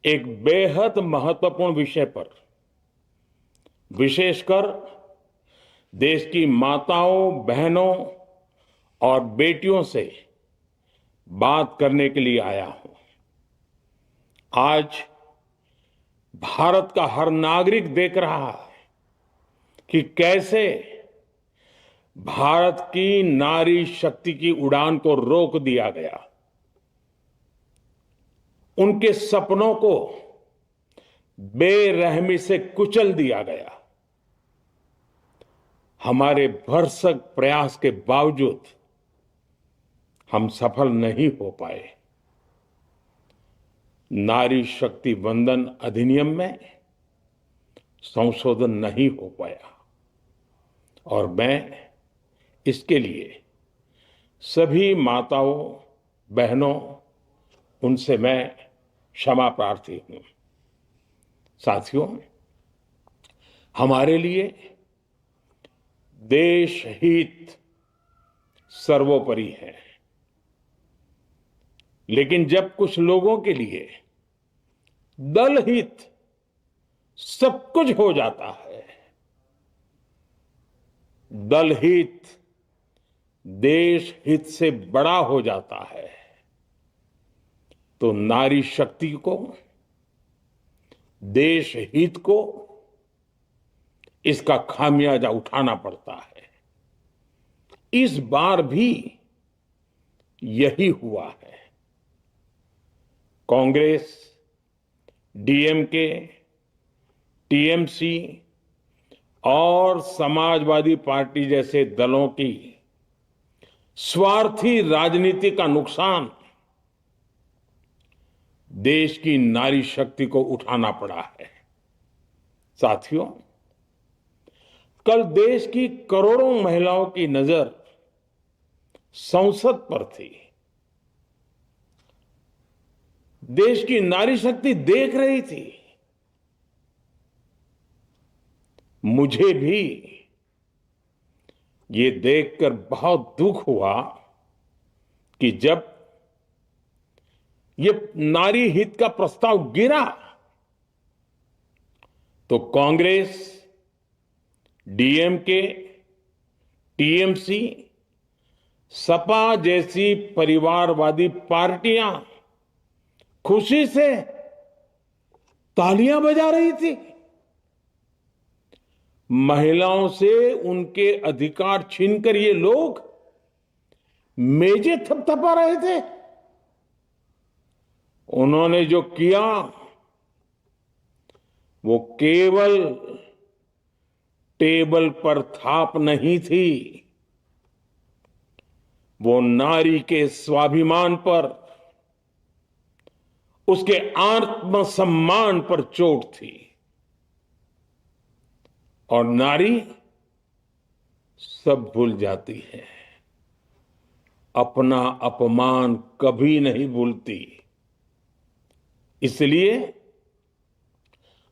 एक बेहद महत्वपूर्ण विषय पर विशेषकर देश की माताओं, बहनों और बेटियों से बात करने के लिए आया हूं। आज भारत का हर नागरिक देख रहा है कि कैसे भारत की नारी शक्ति की उड़ान को रोक दिया गया, उनके सपनों को बेरहमी से कुचल दिया गया। हमारे भरसक प्रयास के बावजूद हम सफल नहीं हो पाए। नारी शक्ति वंदन अधिनियम में संशोधन नहीं हो पाया और मैं इसके लिए सभी माताओं, बहनों, उनसे मैं क्षमा प्रार्थी हूं। साथियों, हमारे लिए देश हित सर्वोपरि है, लेकिन जब कुछ लोगों के लिए दल हित सब कुछ हो जाता है, दल हित देश हित से बड़ा हो जाता है, तो नारी शक्ति को, देश हित को इसका खामियाजा उठाना पड़ता है। इस बार भी यही हुआ है। कांग्रेस, डीएमके, टीएमसी और समाजवादी पार्टी जैसे दलों की स्वार्थी राजनीति का नुकसान देश की नारी शक्ति को उठाना पड़ा है। साथियों, कल देश की करोड़ों महिलाओं की नजर संसद पर थी। देश की नारी शक्ति देख रही थी। मुझे भी ये देखकर बहुत दुख हुआ कि जब ये नारी हित का प्रस्ताव गिरा तो कांग्रेस, डीएमके, टीएमसी, सपा जैसी परिवारवादी पार्टियां खुशी से तालियां बजा रही थी। महिलाओं से उनके अधिकार छीनकर ये लोग मेजें थपथपा रहे थे। उन्होंने जो किया वो केवल टेबल पर थाप नहीं थी, वो नारी के स्वाभिमान पर, उसके आत्मसम्मान पर चोट थी। और नारी सब भूल जाती है, अपना अपमान कभी नहीं भूलती। इसलिए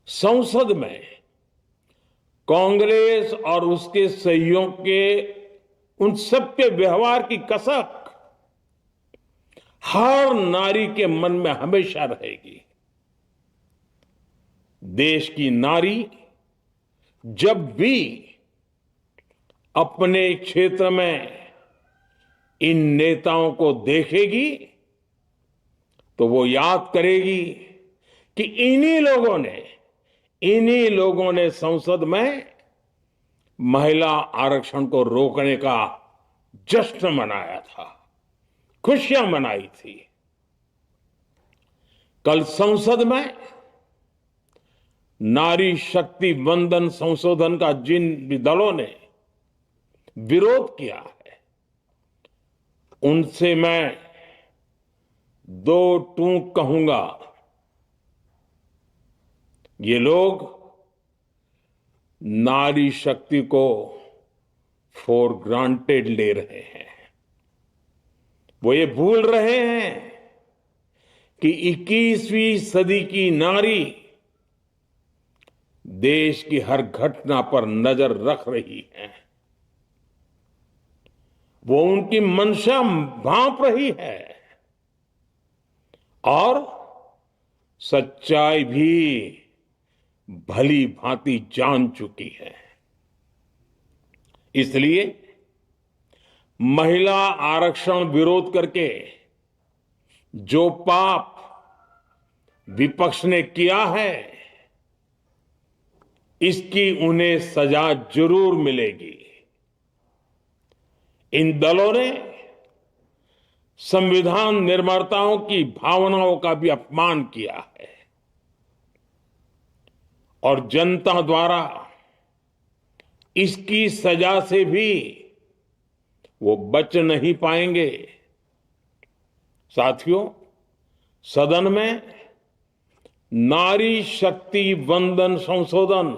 संसद में कांग्रेस और उसके सहयोग के उन सबके व्यवहार की कसक हर नारी के मन में हमेशा रहेगी। देश की नारी जब भी अपने क्षेत्र में इन नेताओं को देखेगी तो वो याद करेगी कि इन्हीं लोगों ने संसद में महिला आरक्षण को रोकने का जश्न मनाया था, खुशियां मनाई थी। कल संसद में नारी शक्ति वंदन संशोधन का जिन भी दलों ने विरोध किया है, उनसे मैं दो टूक कहूंगा। ये लोग नारी शक्ति को फॉर ग्रांटेड ले रहे हैं। वो ये भूल रहे हैं कि 21वीं सदी की नारी देश की हर घटना पर नजर रख रही है। वो उनकी मंशा भांप रही है और सच्चाई भी भली भांति जान चुकी है। इसलिए महिला आरक्षण विरोध करके जो पाप विपक्ष ने किया है, इसकी उन्हें सजा जरूर मिलेगी। इन दलों ने संविधान निर्माताओं की भावनाओं का भी अपमान किया है और जनता द्वारा इसकी सजा से भी वो बच नहीं पाएंगे। साथियों, सदन में नारी शक्ति वंदन संशोधन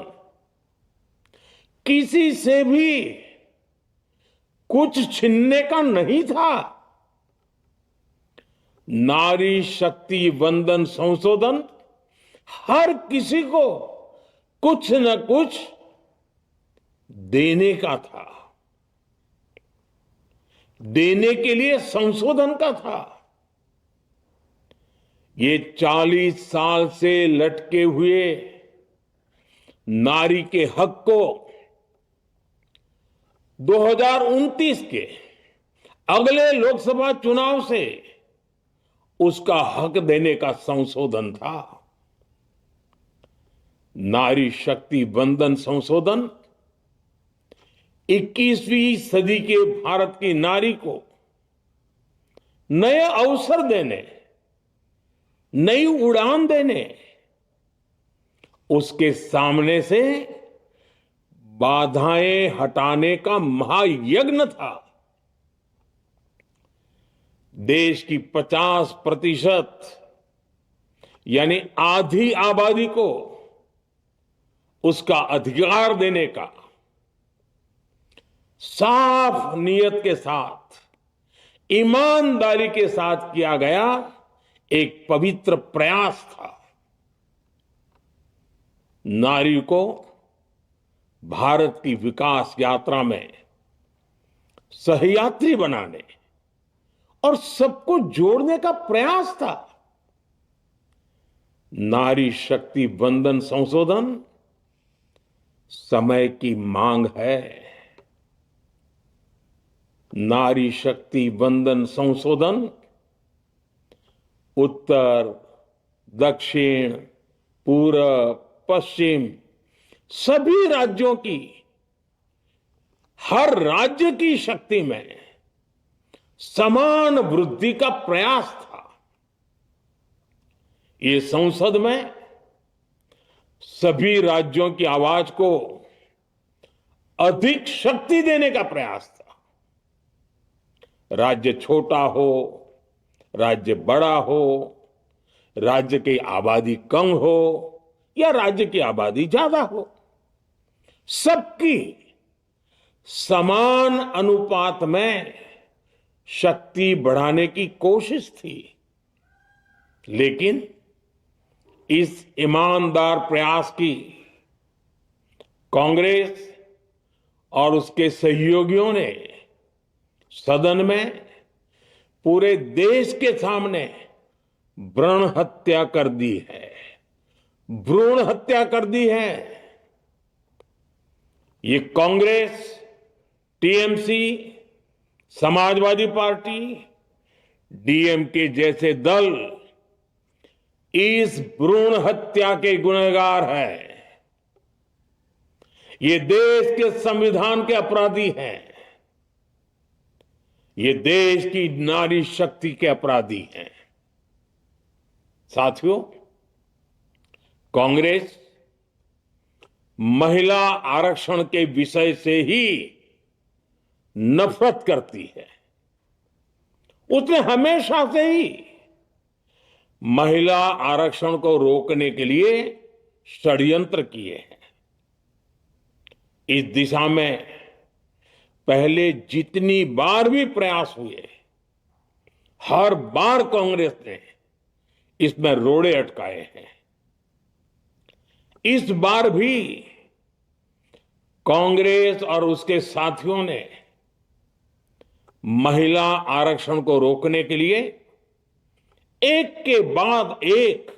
किसी से भी कुछ छीनने का नहीं था। नारी शक्ति वंदन संशोधन हर किसी को कुछ न कुछ देने का था, देने के लिए संशोधन का था। ये 40 साल से लटके हुए नारी के हक को 2029 के अगले लोकसभा चुनाव से उसका हक देने का संशोधन था। नारी शक्ति वंदन संशोधन 21वीं सदी के भारत की नारी को नए अवसर देने, नई उड़ान देने, उसके सामने से बाधाएं हटाने का महायज्ञ था। देश की 50% यानी आधी आबादी को उसका अधिकार देने का साफ नियत के साथ, ईमानदारी के साथ किया गया एक पवित्र प्रयास था। नारी को भारत की विकास यात्रा में सहयात्री बनाने और सबको जोड़ने का प्रयास था। नारी शक्ति वंदन संशोधन समय की मांग है। नारी शक्ति वंदन संशोधन उत्तर, दक्षिण, पूरब, पश्चिम सभी राज्यों की, हर राज्य की शक्ति में समान वृद्धि का प्रयास था। ये संसद में सभी राज्यों की आवाज को अधिक शक्ति देने का प्रयास था। राज्य छोटा हो, राज्य बड़ा हो, राज्य की आबादी कम हो या राज्य की आबादी ज्यादा हो, सबकी समान अनुपात में शक्ति बढ़ाने की कोशिश थी। लेकिन इस ईमानदार प्रयास की कांग्रेस और उसके सहयोगियों ने सदन में पूरे देश के सामने भ्रूण हत्या कर दी है, भ्रूण हत्या कर दी है। ये Congress, TMC, Samajwadi party, DMK जैसे दल इस भ्रूण हत्या के गुनहगार हैं। ये देश के संविधान के अपराधी हैं। ये देश की नारी शक्ति के अपराधी हैं। साथियों, कांग्रेस महिला आरक्षण के विषय से ही नफरत करती है। उसने हमेशा से ही महिला आरक्षण को रोकने के लिए षड्यंत्र किए हैं। इस दिशा में पहले जितनी बार भी प्रयास हुए, हर बार कांग्रेस ने इसमें रोड़े अटकाए हैं। इस बार भी कांग्रेस और उसके साथियों ने महिला आरक्षण को रोकने के लिए एक के बाद एक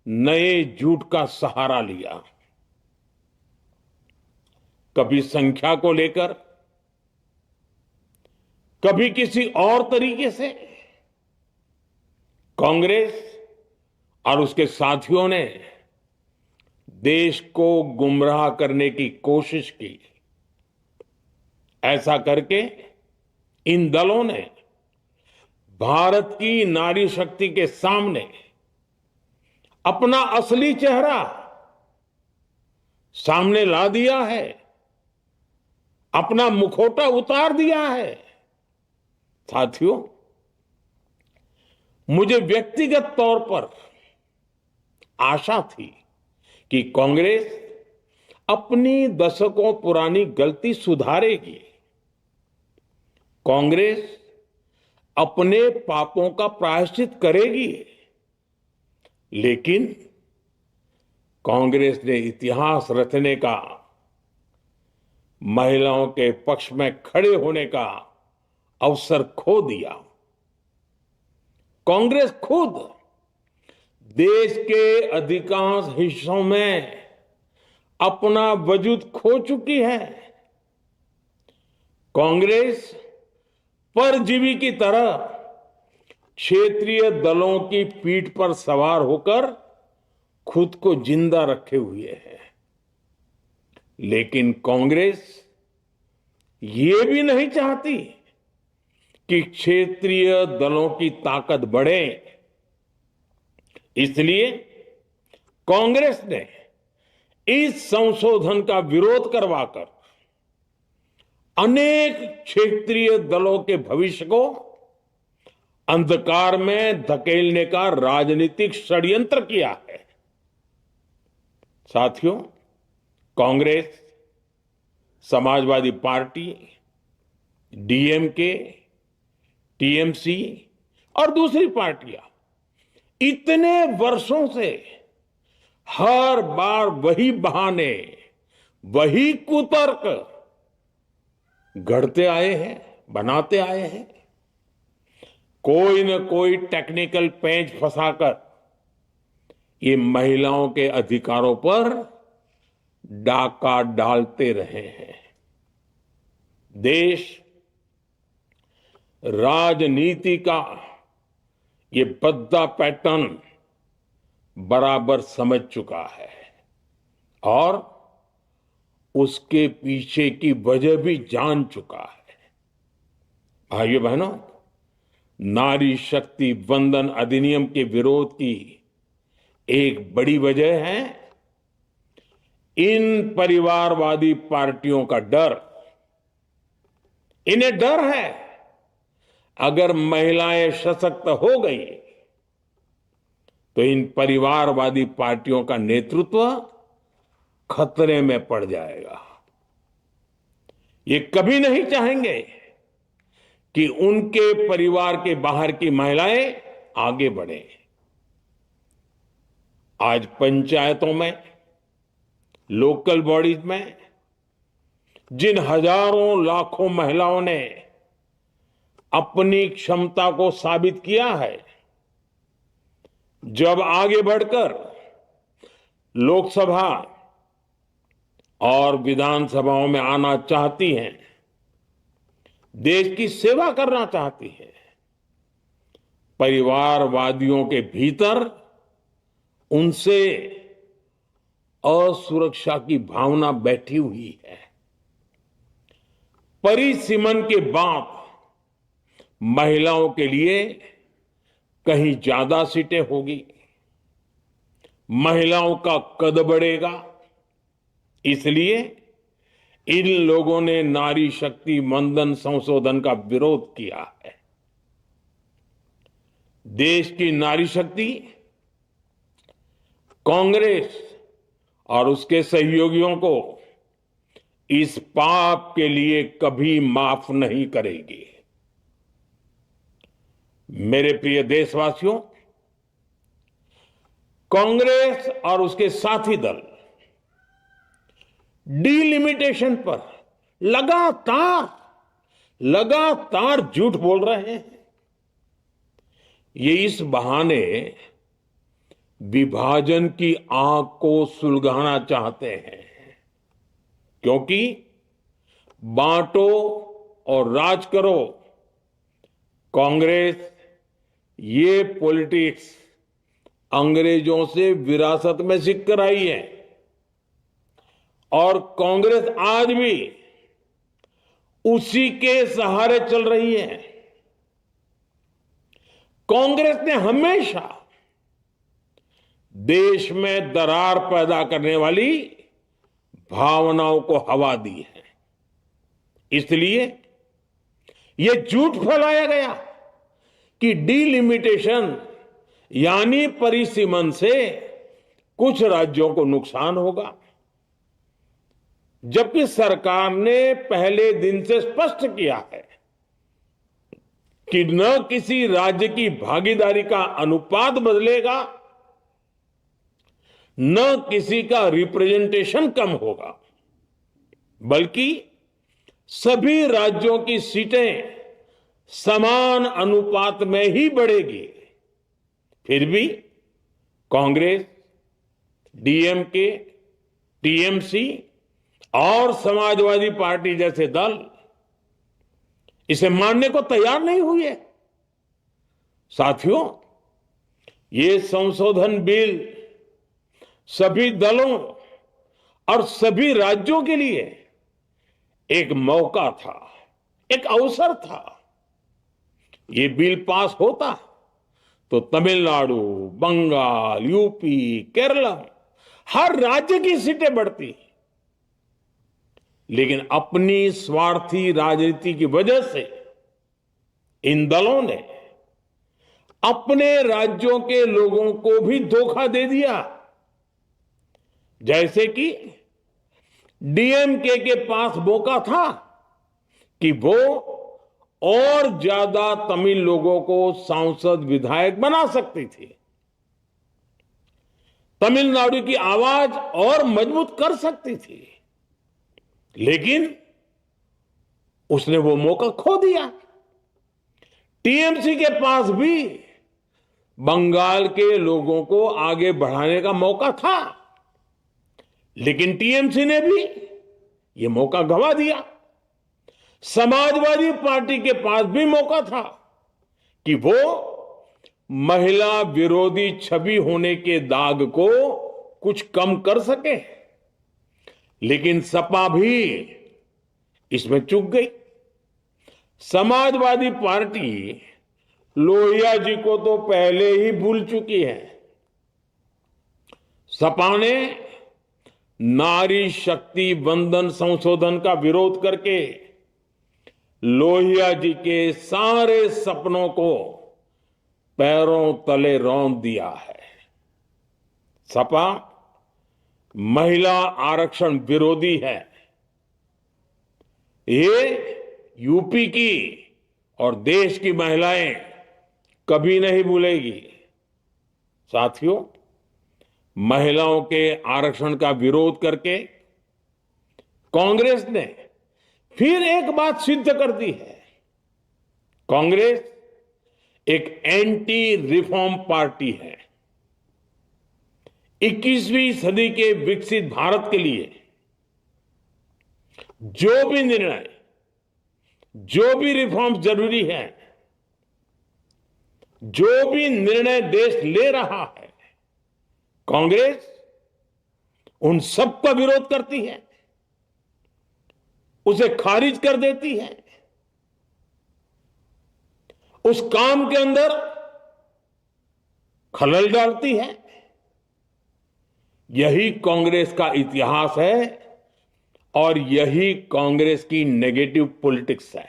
नए झूठ का सहारा लिया। कभी संख्या को लेकर, कभी किसी और तरीके से कांग्रेस और उसके साथियों ने देश को गुमराह करने की कोशिश की। ऐसा करके इन दलों ने भारत की नारी शक्ति के सामने अपना असली चेहरा सामने ला दिया है, अपना मुखौटा उतार दिया है। साथियों, मुझे व्यक्तिगत तौर पर आशा थी कि कांग्रेस अपनी दशकों पुरानी गलती सुधारेगी। कांग्रेस अपने पापों का प्रायश्चित करेगी। लेकिन कांग्रेस ने इतिहास रचने का, महिलाओं के पक्ष में खड़े होने का अवसर खो दिया। कांग्रेस खुद देश के अधिकांश हिस्सों में अपना वजूद खो चुकी है। कांग्रेस परजीवी की तरह क्षेत्रीय दलों की पीठ पर सवार होकर खुद को जिंदा रखे हुए है। लेकिन कांग्रेस ये भी नहीं चाहती कि क्षेत्रीय दलों की ताकत बढ़े। इसलिए कांग्रेस ने इस संशोधन का विरोध करवाकर अनेक क्षेत्रीय दलों के भविष्य को अंधकार में धकेलने का राजनीतिक षड्यंत्र किया है। साथियों, Congress, Samajwadi party, DMK, TMC और दूसरी पार्टियां इतने वर्षों से हर बार वही बहाने, वही कुतर्क गढ़ते आए हैं, बनाते आए हैं। कोई न कोई टेक्निकल पेंच फंसाकर ये महिलाओं के अधिकारों पर डाका डालते रहे हैं। देश राजनीति का ये भद्दा पैटर्न बराबर समझ चुका है और उसके पीछे की वजह भी जान चुका है। भाइयों बहनों, नारी शक्ति वंदन अधिनियम के विरोध की एक बड़ी वजह है इन परिवारवादी पार्टियों का डर। इन्हें डर है अगर महिलाएं सशक्त हो गई तो इन परिवारवादी पार्टियों का नेतृत्व खतरे में पड़ जाएगा। ये कभी नहीं चाहेंगे कि उनके परिवार के बाहर की महिलाएं आगे बढ़े। आज पंचायतों में, लोकल बॉडीज में जिन हजारों लाखों महिलाओं ने अपनी क्षमता को साबित किया है, जब आगे बढ़कर लोकसभा और विधानसभाओं में आना चाहती हैं, देश की सेवा करना चाहती हैं, परिवारवादियों के भीतर उनसे असुरक्षा की भावना बैठी हुई है। परिसीमन के बाद महिलाओं के लिए कहीं ज्यादा सीटें होगी, महिलाओं का कद बढ़ेगा। इसलिए इन लोगों ने नारी शक्ति वंदन संशोधन का विरोध किया है। देश की नारी शक्ति कांग्रेस और उसके सहयोगियों को इस पाप के लिए कभी माफ नहीं करेगी। मेरे प्रिय देशवासियों, कांग्रेस और उसके साथी दल डिलिमिटेशन पर लगातार झूठ बोल रहे हैं। ये इस बहाने विभाजन की आग को सुलगाना चाहते हैं, क्योंकि बांटो और राज करो, कांग्रेस ये पॉलिटिक्स अंग्रेजों से विरासत में सीख कर आई है और कांग्रेस आज भी उसी के सहारे चल रही है। कांग्रेस ने हमेशा देश में दरार पैदा करने वाली भावनाओं को हवा दी है। इसलिए यह झूठ फैलाया गया कि डीलिमिटेशन यानी परिसीमन से कुछ राज्यों को नुकसान होगा, जबकि सरकार ने पहले दिन से स्पष्ट किया है कि न किसी राज्य की भागीदारी का अनुपात बदलेगा, न किसी का रिप्रेजेंटेशन कम होगा, बल्कि सभी राज्यों की सीटें समान अनुपात में ही बढ़ेगी। फिर भी कांग्रेस, डीएमके, टीएमसी और समाजवादी पार्टी जैसे दल इसे मानने को तैयार नहीं हुए। साथियों, ये संशोधन बिल सभी दलों और सभी राज्यों के लिए एक मौका था, एक अवसर था। ये बिल पास होता तो तमिलनाडु, बंगाल, यूपी, केरला हर राज्य की सीटें बढ़ती, लेकिन अपनी स्वार्थी राजनीति की वजह से इन दलों ने अपने राज्यों के लोगों को भी धोखा दे दिया। जैसे कि डीएमके के पास मौका था कि वो और ज्यादा तमिल लोगों को सांसद विधायक बना सकती थी, तमिलनाडु की आवाज और मजबूत कर सकती थी, लेकिन उसने वो मौका खो दिया। टीएमसी के पास भी बंगाल के लोगों को आगे बढ़ाने का मौका था, लेकिन टीएमसी ने भी ये मौका गंवा दिया। समाजवादी पार्टी के पास भी मौका था कि वो महिला विरोधी छवि होने के दाग को कुछ कम कर सके, लेकिन सपा भी इसमें चूक गई। समाजवादी पार्टी लोहिया जी को तो पहले ही भूल चुकी है। सपा ने नारी शक्ति वंदन संशोधन का विरोध करके लोहिया जी के सारे सपनों को पैरों तले रौंद दिया है। सपा महिला आरक्षण विरोधी है। ये यूपी की और देश की महिलाएं कभी नहीं भूलेगी। साथियों, महिलाओं के आरक्षण का विरोध करके कांग्रेस ने फिर एक बात सिद्ध कर दी है। कांग्रेस एक एंटी रिफॉर्म पार्टी है। 21वीं सदी के विकसित भारत के लिए जो भी निर्णय, जो भी रिफॉर्म जरूरी है, जो भी निर्णय देश ले रहा है, कांग्रेस उन सब का विरोध करती है, उसे खारिज कर देती है, उस काम के अंदर खलल डालती है। यही कांग्रेस का इतिहास है और यही कांग्रेस की नेगेटिव पॉलिटिक्स है।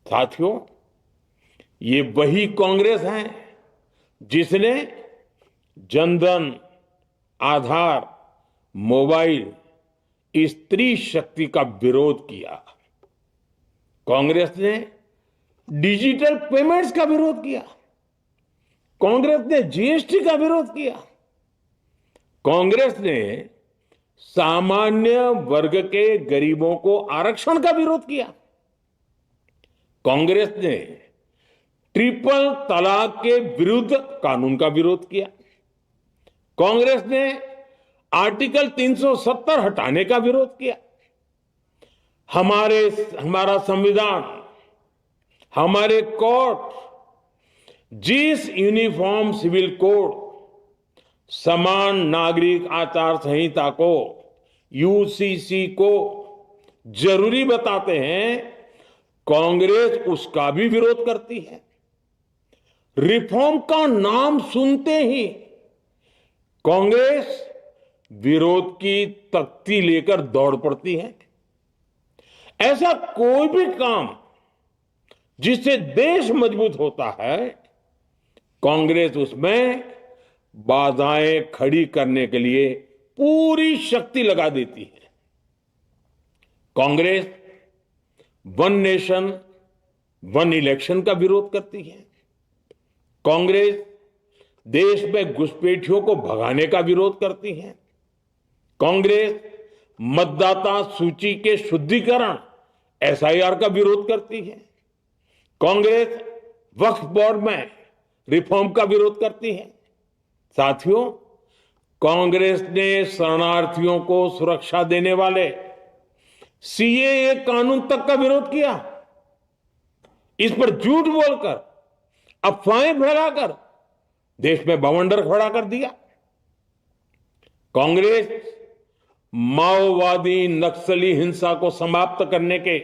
साथियों, ये वही कांग्रेस है जिसने जनधन, आधार, मोबाइल, स्त्री शक्ति का विरोध किया। कांग्रेस ने डिजिटल पेमेंट्स का विरोध किया। कांग्रेस ने जीएसटी का विरोध किया। कांग्रेस ने सामान्य वर्ग के गरीबों को आरक्षण का विरोध किया। कांग्रेस ने ट्रिपल तलाक के विरुद्ध कानून का विरोध किया। कांग्रेस ने आर्टिकल 370 हटाने का विरोध किया। हमारा संविधान, हमारे कोर्ट जिस यूनिफॉर्म सिविल कोड, समान नागरिक आचार संहिता को, यूसीसी को जरूरी बताते हैं, कांग्रेस उसका भी विरोध करती है। रिफॉर्म का नाम सुनते ही कांग्रेस विरोध की तख्ती लेकर दौड़ पड़ती है। ऐसा कोई भी काम जिससे देश मजबूत होता है, कांग्रेस उसमें बाधाएं खड़ी करने के लिए पूरी शक्ति लगा देती है। Congress one nation one election का विरोध करती है। कांग्रेस देश में घुसपैठियों को भगाने का विरोध करती है। कांग्रेस मतदाता सूची के शुद्धिकरण एसआईआर का विरोध करती है। कांग्रेस वक्फ बोर्ड में रिफॉर्म का विरोध करती है। साथियों, कांग्रेस ने शरणार्थियों को सुरक्षा देने वाले सीएए कानून तक का विरोध किया। इस पर झूठ बोलकर, अफवाहें फैलाकर देश में बवंडर खड़ा कर दिया। कांग्रेस माओवादी नक्सली हिंसा को समाप्त करने के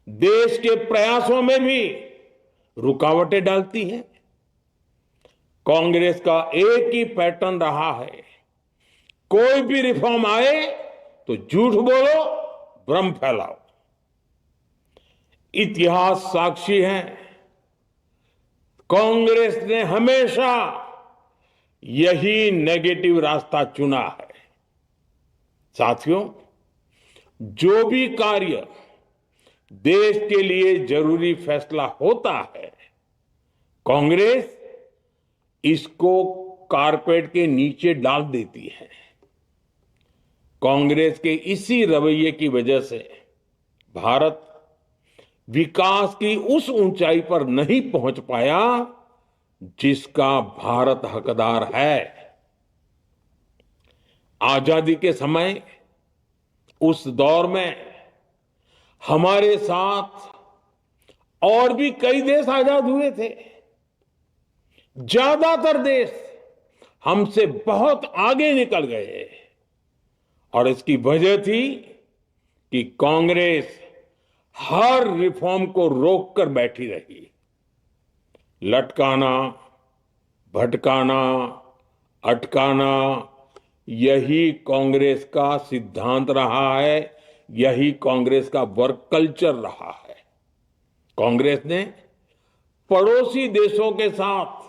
देश के प्रयासों में भी रुकावटें डालती है। कांग्रेस का एक ही पैटर्न रहा है, कोई भी रिफॉर्म आए तो झूठ बोलो, भ्रम फैलाओ। इतिहास साक्षी है, कांग्रेस ने हमेशा यही नेगेटिव रास्ता चुना है। साथियों, जो भी कार्य देश के लिए जरूरी फैसला होता है, कांग्रेस इसको कारपेट के नीचे डाल देती है। कांग्रेस के इसी रवैये की वजह से भारत विकास की उस ऊंचाई पर नहीं पहुंच पाया जिसका भारत हकदार है। आजादी के समय उस दौर में हमारे साथ और भी कई देश आजाद हुए थे। ज्यादातर देश हमसे बहुत आगे निकल गए और इसकी वजह थी कि कांग्रेस हर रिफॉर्म को रोककर बैठी रही। लटकाना, भटकाना, अटकाना, यही कांग्रेस का सिद्धांत रहा है, यही कांग्रेस का वर्क कल्चर रहा है। कांग्रेस ने पड़ोसी देशों के साथ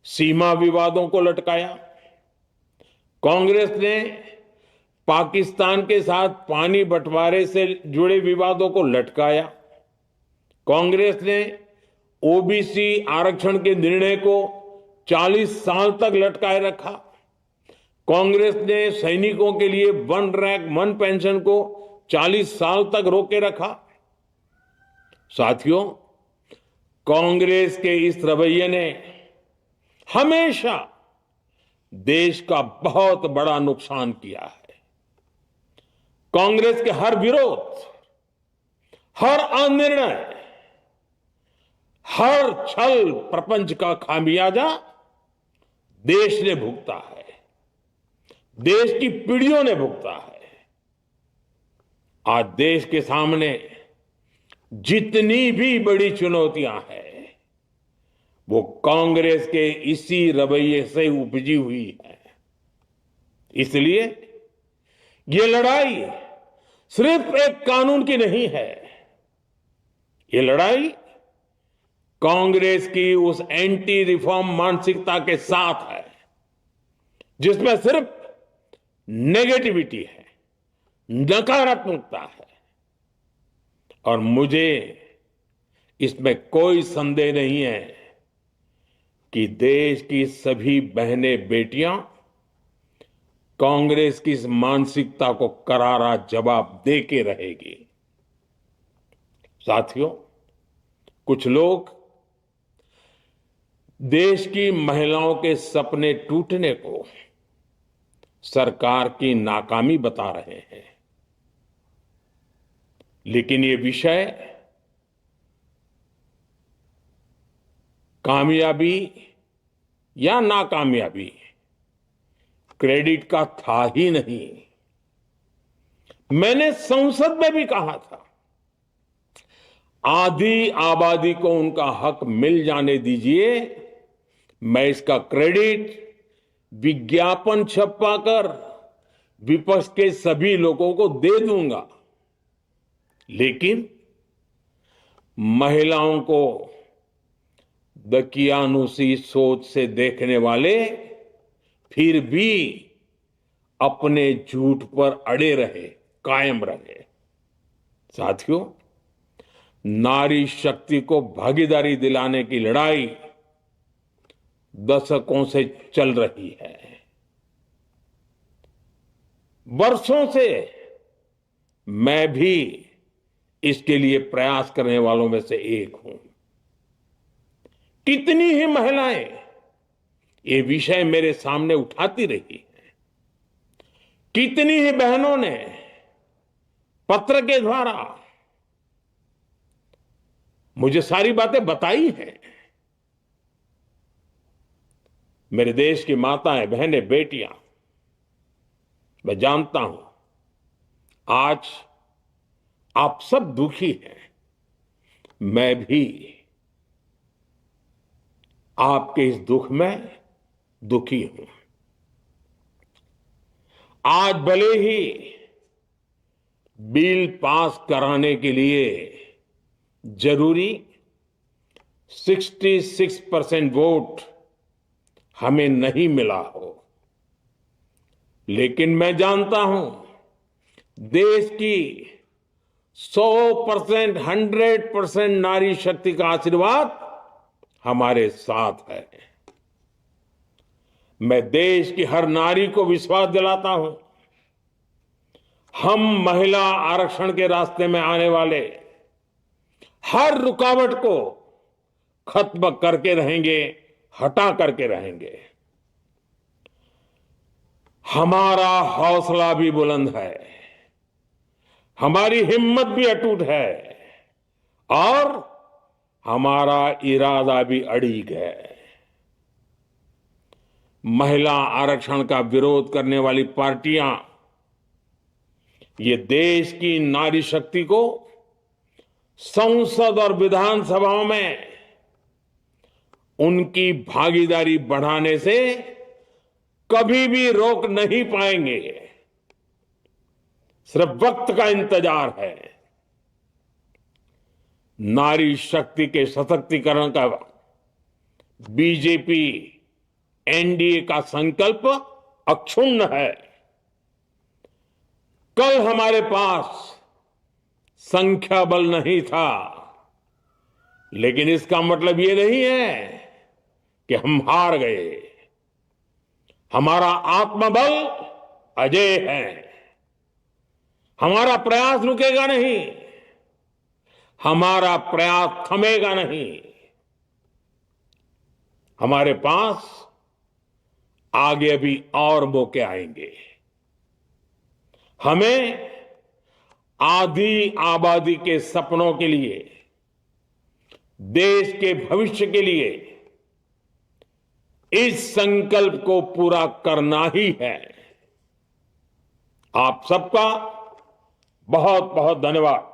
सीमा विवादों को लटकाया। कांग्रेस ने पाकिस्तान के साथ पानी बंटवारे से जुड़े विवादों को लटकाया। कांग्रेस ने ओबीसी आरक्षण के निर्णय को 40 साल तक लटकाए रखा। कांग्रेस ने सैनिकों के लिए वन रैंक वन पेंशन को 40 साल तक रोके रखा। साथियों, कांग्रेस के इस रवैये ने हमेशा देश का बहुत बड़ा नुकसान किया है। कांग्रेस के हर विरोध, हर अनिर्णय, हर छल प्रपंच का खामियाजा देश ने भुगता है, देश की पीढ़ियों ने भुगता है। आज देश के सामने जितनी भी बड़ी चुनौतियां हैं, वो कांग्रेस के इसी रवैये से उपजी हुई है। इसलिए ये लड़ाई सिर्फ एक कानून की नहीं है, ये लड़ाई कांग्रेस की उस एंटी रिफॉर्म मानसिकता के साथ है जिसमें सिर्फ नेगेटिविटी है, नकारात्मकता है। और मुझे इसमें कोई संदेह नहीं है कि देश की सभी बहनें बेटियां कांग्रेस की इस मानसिकता को करारा जवाब दे के रहेगी। साथियों, कुछ लोग देश की महिलाओं के सपने टूटने को सरकार की नाकामी बता रहे हैं। लेकिन ये विषय कामयाबी या नाकामयाबी क्रेडिट का था ही नहीं। मैंने संसद में भी कहा था, आधी आबादी को उनका हक मिल जाने दीजिए, मैं इसका क्रेडिट विज्ञापन छपवाकर विपक्ष के सभी लोगों को दे दूंगा। लेकिन महिलाओं को दकियानुसी सोच से देखने वाले फिर भी अपने झूठ पर अड़े रहे, कायम रहे। साथियों, नारी शक्ति को भागीदारी दिलाने की लड़ाई दशकों से चल रही है। वर्षों से मैं भी इसके लिए प्रयास करने वालों में से एक हूं। कितनी ही महिलाएं ये विषय मेरे सामने उठाती रही हैं। कितनी ही बहनों ने पत्र के द्वारा मुझे सारी बातें बताई हैं। मेरे देश की माताएं, बहनें, बेटियां, मैं जानता हूं आज आप सब दुखी हैं। मैं भी आपके इस दुख में दुखी हूं। आज भले ही बिल पास कराने के लिए जरूरी 66% वोट हमें नहीं मिला हो, लेकिन मैं जानता हूं देश की 100%, 100% नारी शक्ति का आशीर्वाद हमारे साथ है। मैं देश की हर नारी को विश्वास दिलाता हूं, हम महिला आरक्षण के रास्ते में आने वाले हर रुकावट को खत्म करके रहेंगे, हटा करके रहेंगे। हमारा हौसला भी बुलंद है, हमारी हिम्मत भी अटूट है और हमारा इरादा भी अड़िग है। महिला आरक्षण का विरोध करने वाली पार्टियां ये देश की नारी शक्ति को संसद और विधानसभाओं में उनकी भागीदारी बढ़ाने से कभी भी रोक नहीं पाएंगे। सिर्फ वक्त का इंतजार है। नारी शक्ति के सशक्तिकरण का बीजेपी एनडीए का संकल्प अक्षुण्ण है। कल हमारे पास संख्या बल नहीं था, लेकिन इसका मतलब ये नहीं है कि हम हार गए। हमारा आत्मबल अजेय है। हमारा प्रयास रुकेगा नहीं, हमारा प्रयास थमेगा नहीं। हमारे पास आगे भी और मौके आएंगे। हमें आधी आबादी के सपनों के लिए, देश के भविष्य के लिए इस संकल्प को पूरा करना ही है। आप सबका बहुत बहुत धन्यवाद।